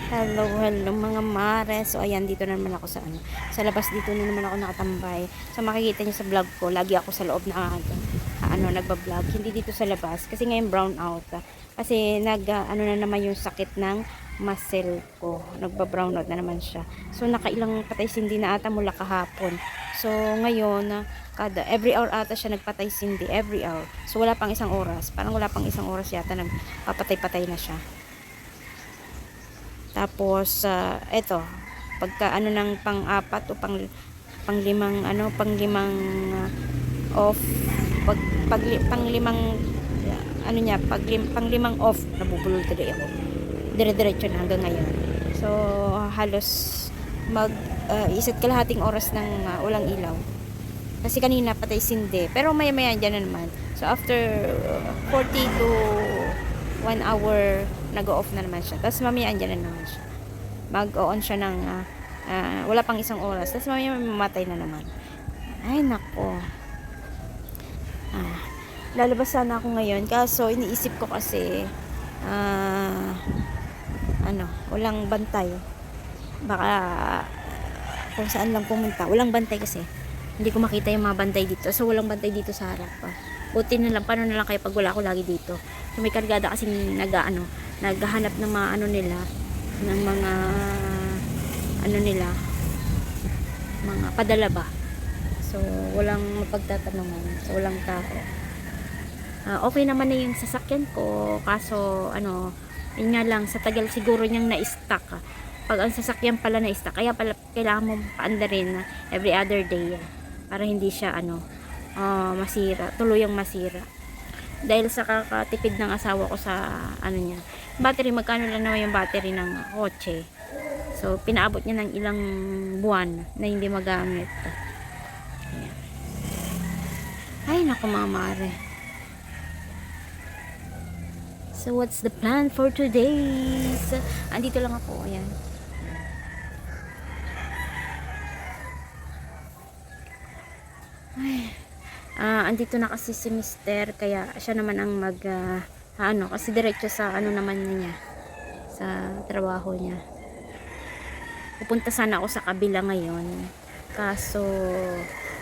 Hello mga mare. So ayan, dito na naman ako sa labas dito na naman ako nakatambay. So makikita niyo sa vlog ko, lagi ako sa loob na nagba-vlog. Hindi dito sa labas kasi ngayon brown out. Kasi na naman yung sakit ng muscle ko. Nagba-brown out na naman siya. So nakailang patay sindi na ata mula kahapon. So ngayon, every hour ata siya nagpatay sindi, every hour. So wala pang isang oras. Parang wala pang isang oras yata nagpapatay-patay na siya. Tapos, eto, pagka ng pang-apat o panglimang, off, panglimang, panglimang off, nabubulol tuloy ako. Dire-diretso na hanggang ngayon. So, halos isa't kalahating oras ng walang ilaw. Kasi kanina patay sindi. Pero maya-maya dyan na naman. So, after 40 to 1 hour, nag-off na naman siya. Tapos mamaya andyan na naman siya. Mag-on siya ng wala pang isang oras. Tapos mamaya mamatay na naman. Ay, nako. Lalabas sana ako ngayon. Kaso, iniisip ko kasi walang bantay. Baka kung saan lang pumunta. Walang bantay kasi. Hindi ko makita yung mga bantay dito. So, walang bantay dito sa harap. Buti na lang, paano na lang kayo pag wala ako lagi dito. So, may kargada kasi naghahanap ng mga nila, ng mga mga padala ba. So, walang mapagtatanungan. So, walang tao. Okay naman na yung sasakyan ko. Kaso, yun nga lang, sa tagal siguro niyang na-stuck. Pag ang sasakyan pala na-stuck, kaya pala kailangan mo paandarin every other day. Para hindi siya, masira. Tuluyang masira. Dahil sa kakatipid ng asawa ko sa, niya. Battery, magkano lang naman yung battery ng kotse. So, pinaabot niya ng ilang buwan na hindi magamit. Ayan. Ay, naku mga mare. So, what's the plan for today's? Andito lang ako, ayan. Ay, andito na kasi si Mister, kaya siya naman ang kasi diretso sa naman niya, sa trabaho niya. Pupunta sana ako sa kabila ngayon, kaso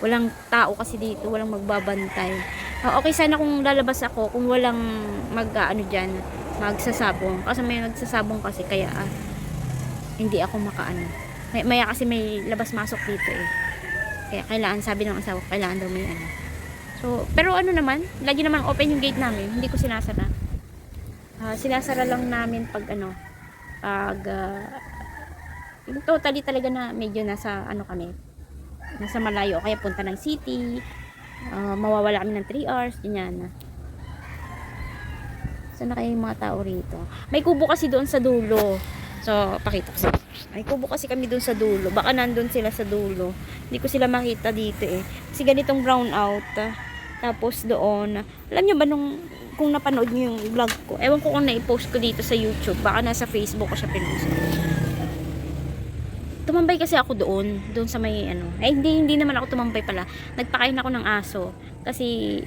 walang tao kasi dito, walang magbabantay. Okay sana kung lalabas ako, kung walang dyan, magsasabong. Kasi may nagsasabong kasi, kaya hindi ako maya kasi may labas-masok dito eh. Kaya kailangan, sabi ng asawa, kailangan daw may So, pero naman, lagi naman open yung gate namin, hindi ko sinasara. Sinasara lang namin pag totally talaga na medyo nasa nasa malayo, kaya punta ng city, mawawala kami ng 3 hours, ganyan. So, na kayo yung mga tao rito. May kubo kasi doon sa dulo. So, pakita ko sa may kubo kasi kami doon sa dulo. Baka nandun sila sa dulo. Hindi ko sila makita dito eh. Kasi ganitong brown out. Tapos doon. Alam nyo ba kung napanood nyo yung vlog ko? Ewan ko kung na-post ko dito sa YouTube. Baka nasa Facebook ko siya pinost. Tumambay kasi ako doon sa may hindi naman ako tumambay pala. Nagpakain ako ng aso. Kasi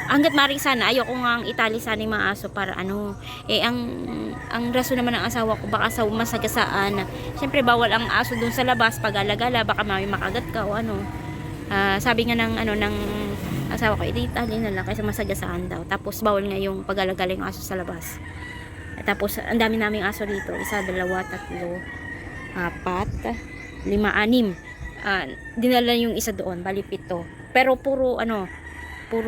hanggat maaari sana, ayoko nga itali sana yung mga aso para ang rason naman ng asawa ko, baka sa masagasaan. Siyempre, bawal ang aso dun sa labas, pag-alagala, baka may makagat ka o sabi nga ng asawa ko, itali na lang kaysa masagasaan daw. Tapos, bawal nga yung pag-alagala yung aso sa labas. Tapos, ang dami naming aso rito. 1, 2, 3, 4, 5, 6. Dinala yung isa doon, bali 7. Pero puro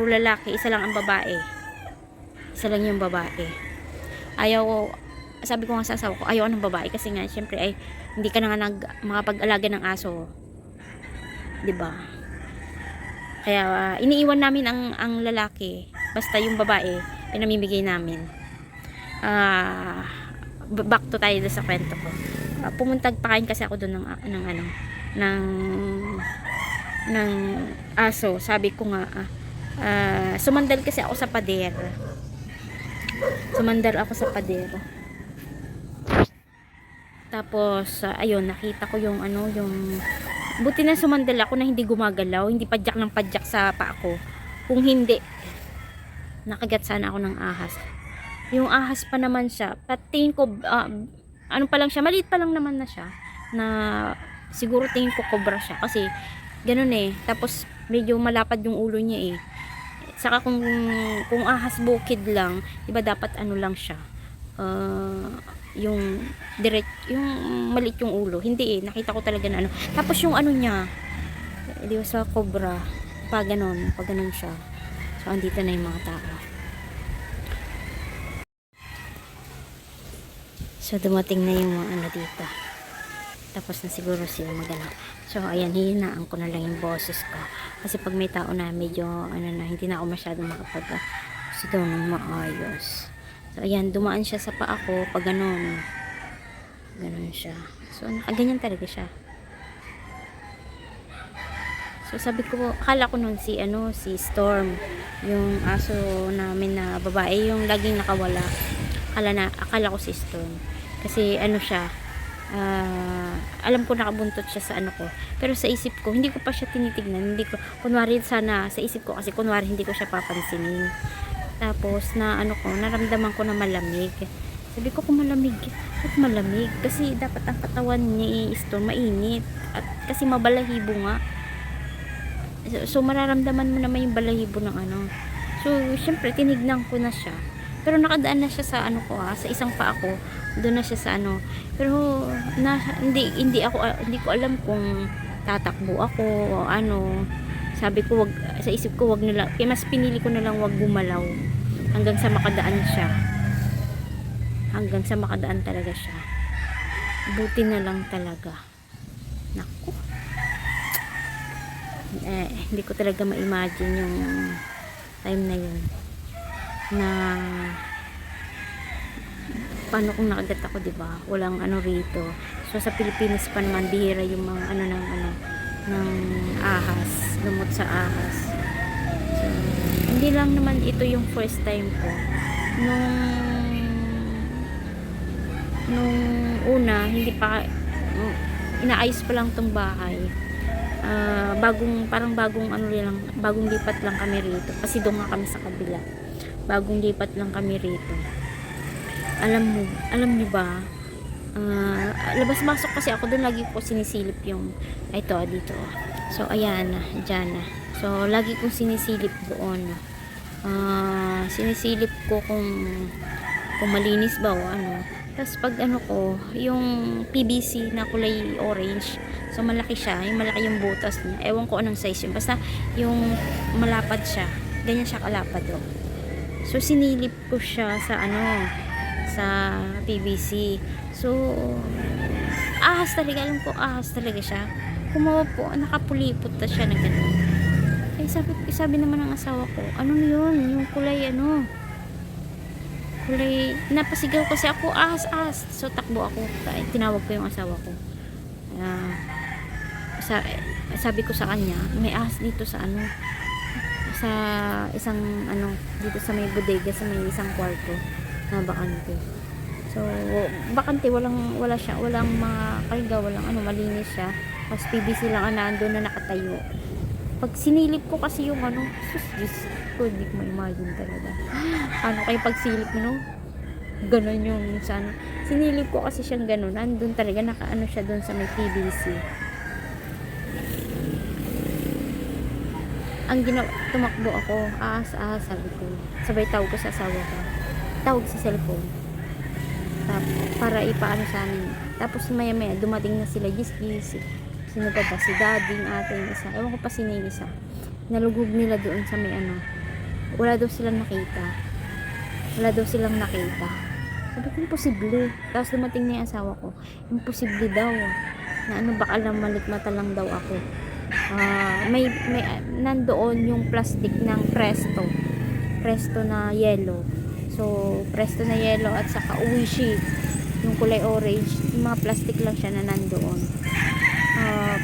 lalaki, isa lang ang babae. Isa lang yung babae. Sabi ko nga sa asawa ko, ayaw ng babae kasi nga syempre ay hindi ka na nga makapag-alaga ng aso. 'Di ba? Kaya iniiwan namin ang lalaki, basta yung babae pinamimigay namin. Back to tayo sa kwento ko. Pakain kasi ako doon ng aso. Sabi ko nga sumandal kasi ako sa pader. Tapos ayun, nakita ko yung buti na sumandal ako na hindi gumagalaw, hindi padyak ng padyak sa paa ko. Kung hindi, nakagat sana ako ng ahas. Yung ahas pa naman siya, patingin ko ano pa lang siya, maliit pa lang naman na siya, na siguro tingin ko cobra siya kasi ganun tapos medyo malapad yung ulo niya saka kung ahas bukid lang, 'di ba dapat ano lang siya, yung yung maliit yung ulo, hindi nakita ko talaga na ano, tapos yung ano niya, di ba sa cobra pag ganun siya. So andito na yung mga tao. So dumating na yung mga ano dito, tapos na siguro sila magana. So ayan, hihinaan ko na lang yung boses ko kasi pag may tao na medyo ano na, hindi na ako masyadong makapag sigaw ng maayos. So ayan, dumaan siya sa paa ko pag ganun siya. So nakaganyan talaga siya. So sabi ko, akala ko nun si Storm, yung aso namin na babae, yung laging nakawala. Akala ko si Storm kasi ano siya, alam ko nakabuntot siya sa ano ko, pero sa isip ko hindi ko pa siya tinitignan, hindi ko, kunwari sana sa isip ko kasi kunwari hindi ko siya papansinin. Tapos na ano ko, naramdaman ko na malamig. Sabi ko, kung malamig, at malamig kasi dapat ang katawan ni Storm mainit, at kasi mabalahibo nga. So mararamdaman mo naman yung balahibo ng ano. So syempre tinignan ko na siya, pero nakadaan na siya sa ano ko sa isang paa ko, doon na siya sa ano. Pero hindi ko alam kung tatakbo ako o ano. Sabi ko, wag, sa isip ko wag na lang, kaya mas pinili ko na lang wag gumalaw hanggang sa makadaan siya, hanggang sa makadaan talaga siya. Buti na lang talaga. Naku, hindi ko talaga ma-imagine yung time na yun, na paano kung nakagat ako, diba? Walang ano rito. So sa Pilipinas pa naman bihira yung mga ng ahas, lumot sa ahas. So hindi lang naman ito yung first time ko. Nung una, hindi pa inaayos pa lang tong bahay. Bagong lipat lang kami rito kasi doon nga kami sa kabila. Bagong lipat lang kami rito. Alam niyo ba, labas-masok kasi ako doon, lagi ko sinisilip yung dito. So ayan, dyan. So lagi kong sinisilip doon. Sinisilip ko kung malinis ba o ano. Tapos pag ano ko, yung PVC na kulay orange, so malaki siya, malaki yung butas niya. Ewan ko anong size yun. Basta yung malapad siya, ganyan siya kalapad So sinilip ko siya sa sa PVC. So ahas talaga, alam ko ahas talaga siya. Kumawa po, nakapulipot na siya na ganun. Sabi naman ng asawa ko, ano yun? Yung kulay napasigaw kasi ako, ahas. So takbo ako, tinawag ko yung asawa ko. Sabi ko sa kanya, may ahas dito sa sa isang dito sa may bodega, sa may isang kwarto na bakante. So bakante, wala siya, walang mga karga, walang malinis siya. Tapos PVC lang nandoon na nakatayo. Pag sinilip ko kasi yung Diyos ko, hindi ko ma-imagine talaga. Paano kayo pag silip mo, ganon yung sinilip ko kasi siyang ganon, nandun talaga, nakaano siya doon sa may PVC. Tumakbo ako, ahas, sabi ko. Sabay tawag ko sa asawa ko. Tawag sa cellphone. Para ipaano sa amin. Tapos maya dumating na sila, gis. Sino pa ba? Si daddy, ate, yung isa. Ewan ko pa sino yung isa. Nalugog nila doon sa may wala daw silang nakita. Sabi ko, imposible. Tapos dumating na yung asawa ko. Imposible daw. Na baka lang malikmata lang daw ako. May nandoon yung plastic ng Presto na yellow. So, Presto na yellow at saka Uishi, yung kulay orange. Yung mga plastic lang siya na nandoon.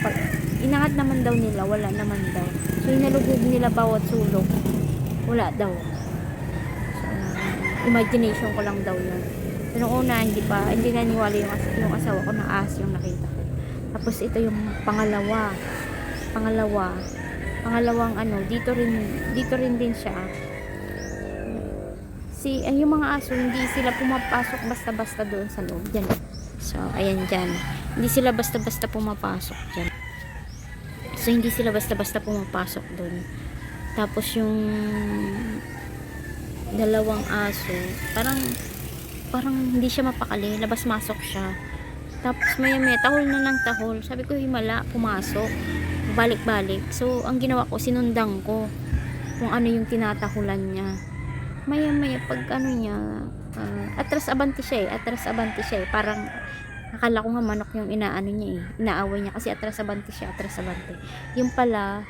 Pag inangat naman daw nila, wala naman daw. So inalugog nila bawat sulok, wala daw. So, imagination ko lang daw yun. So nung una, hindi naniwala yung asawa ko na ahas yung nakita ko. Tapos ito yung pangalawang dito rin din siya yung mga aso, hindi sila pumapasok basta-basta doon sa loob. Dyan. So, ayan dyan. Hindi sila basta-basta pumapasok dyan. So, hindi sila basta-basta pumapasok doon. Tapos, yung dalawang aso, parang hindi siya mapakali. Labas-masok siya. Tapos, maya-maya, tahol na ng tahol. Sabi ko, himala, pumasok. Balik-balik. So, ang ginawa ko, sinundang ko kung ano yung tinatahulan niya. Maya-maya, pag ano niya, atras-abanti siya eh. Parang, akala ko nga manok yung inaano niya eh. Inaaway niya kasi atras-abanti siya, atras-abanti. Yung pala,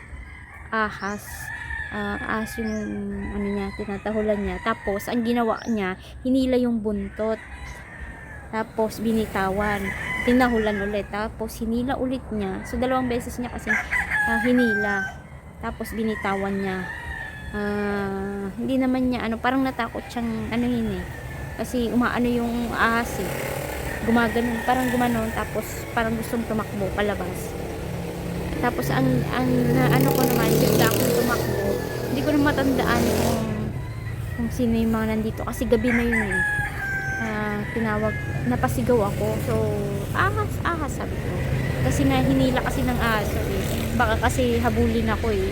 ahas yung ano niya, tinatahulan niya. Tapos, ang ginawa niya, hinila yung buntot. Tapos, binitawan. Tinahulan ulit. Tapos, hinila ulit niya. So, dalawang beses niya kasi hinila. Tapos, binitawan niya. Hindi naman niya, parang natakot siyang, yun eh. Kasi, umaano yung ahas eh. Gumaganon, parang gumanon. Tapos, parang gustong tumakbo, palabas. Tapos, ano ko naman, bigla akong tumakbo. Hindi ko na matandaan kung sino yung mga nandito. Kasi gabi na yun eh. Tinawag, napasigaw ako. So, ahas, sabi ko. Kasi nga, hinila kasi ng ahas. Baka kasi habulin ako eh.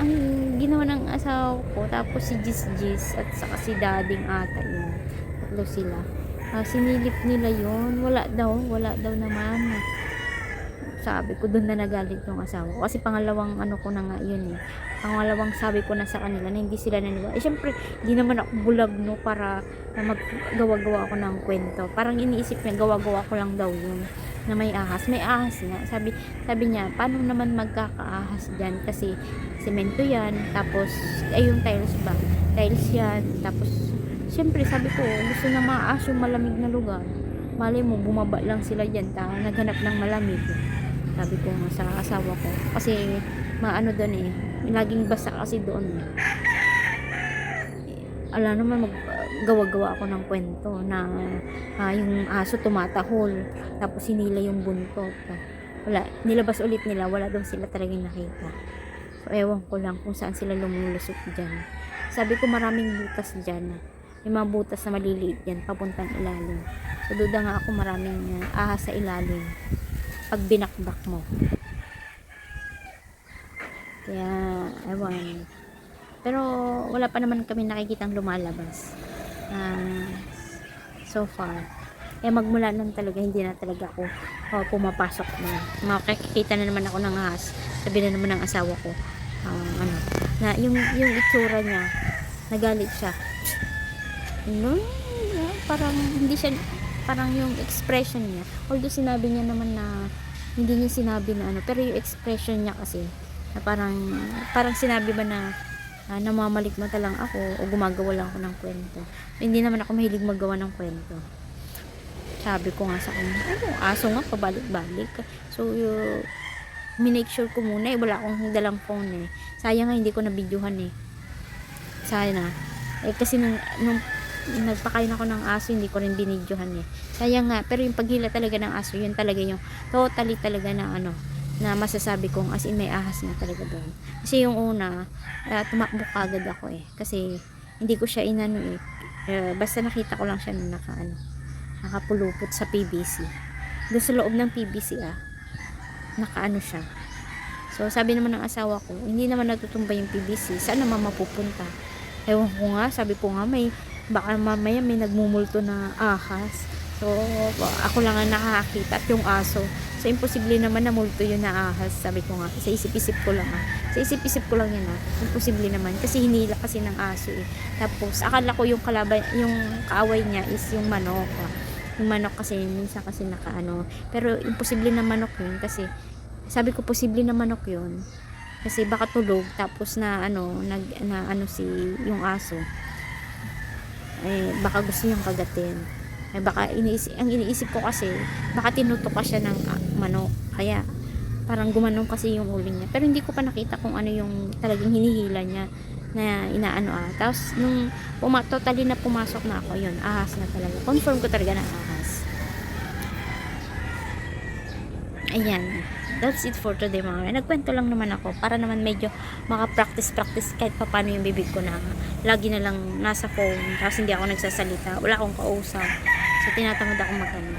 Ang ginawa ng asawa ko, tapos si Jis at saka si Dading ata yun. Tatlo sila. Sinilip nila yun. Wala daw naman. Sabi ko, doon na nagalit yung asawa ko. Kasi pangalawang ko na nga yun eh. Pangalawang sabi ko na sa kanila na hindi sila naniwala. Syempre, hindi naman ako bulag no para maggawa-gawa ako ng kwento. Parang iniisip niya, gawa-gawa ko lang daw yun na may ahas. May ahas nga. Sabi niya, paano naman magkakaahas dyan? Kasi semento yan. Tapos, yung tiles ba? Tiles yan. Tapos, syempre, sabi ko, gusto na maahas yung malamig na lugar. Malay mo, bumaba lang sila dyan. Naghanap ng malamig. Sabi ko nga sa asawa ko. Kasi, maano doon eh. Laging basa kasi doon. Ala naman, gawa-gawa ako ng kwento na yung aso tumatahol. Tapos, hinila yung buntot. Wala. Nilabas ulit nila. Wala daw sila talagang nakita. So, ewan ko lang kung saan sila lumulusot dyan. Sabi ko, maraming butas dyan. Yung mga butas na maliliit yan, papuntang ilalim. So, duda nga ako maraming ahas sa ilalim. Pag binakbak mo. Kaya, ewan. Pero, wala pa naman kami nakikitang lumalabas. So far. Eh, magmula nun talaga, hindi na talaga ako pumapasok na. Makikita na naman ako ng ahas. Sabi na naman ng asawa ko, na yung itsura niya, nagalit siya. Parang hindi siya, parang yung expression niya, although sinabi niya naman na hindi niya sinabi na pero yung expression niya kasi na parang sinabi ba na namamalikmata lang ako o gumagawa lang ako ng kwento. Hindi naman ako mahilig maggawa ng kwento. Sabi ko nga sa kanya, aso nga pabalik-balik. So minake sure ko muna wala akong dalang phone eh. Sayang nga hindi ko na-videohan eh. Sana kasi nung nagpakain ako ng aso, hindi ko rin binidyohan eh. Sayang nga, pero yung paghila talaga ng aso, yun talaga yung totally talaga na na masasabi kong as in may ahas na talaga doon. Kasi yung una, tumakbo kagad ako eh. Kasi hindi ko siya inano eh. Basta nakita ko lang siya nung nakapulupot sa PVC. Doon sa loob ng PVC nakaano siya. So sabi naman ng asawa ko, hindi naman natutumba yung PVC. Saan naman mapupunta? Ewan ko nga, sabi ko nga baka mamaya may nagmumulto na ahas. So, ako lang ang nakakakita at yung aso. So, imposible naman na multo yun na ahas. Sabi ko nga, sa isip-isip ko lang Sa isip-isip ko lang yan Imposible naman. Kasi hinila kasi ng aso eh. Tapos, akala ko yung yung kaaway niya is yung manok. Yung manok kasi, minsan kasi Pero, imposible na manok yun. Kasi, sabi ko, posible na manok yun. Kasi baka tulog tapos na yung aso baka gusto niyang kagatin. Baka ang iniisip ko kasi baka tinutok pa siya ng manok. Kaya parang gumanong kasi yung ulo niya. Pero hindi ko pa nakita kung ano yung talagang hinihila niya na Tapos nung totally na pumasok na ako, yun, ahas na talaga. Confirm ko talaga na ahas. Ayan. that's it for today mga kapatid. Nagkwento lang naman ako para naman medyo maka-practice kahit paano yung bibig ko na lagi na lang nasa phone tapos hindi ako nagsasalita, wala akong kausap, so tinatamad ako magano.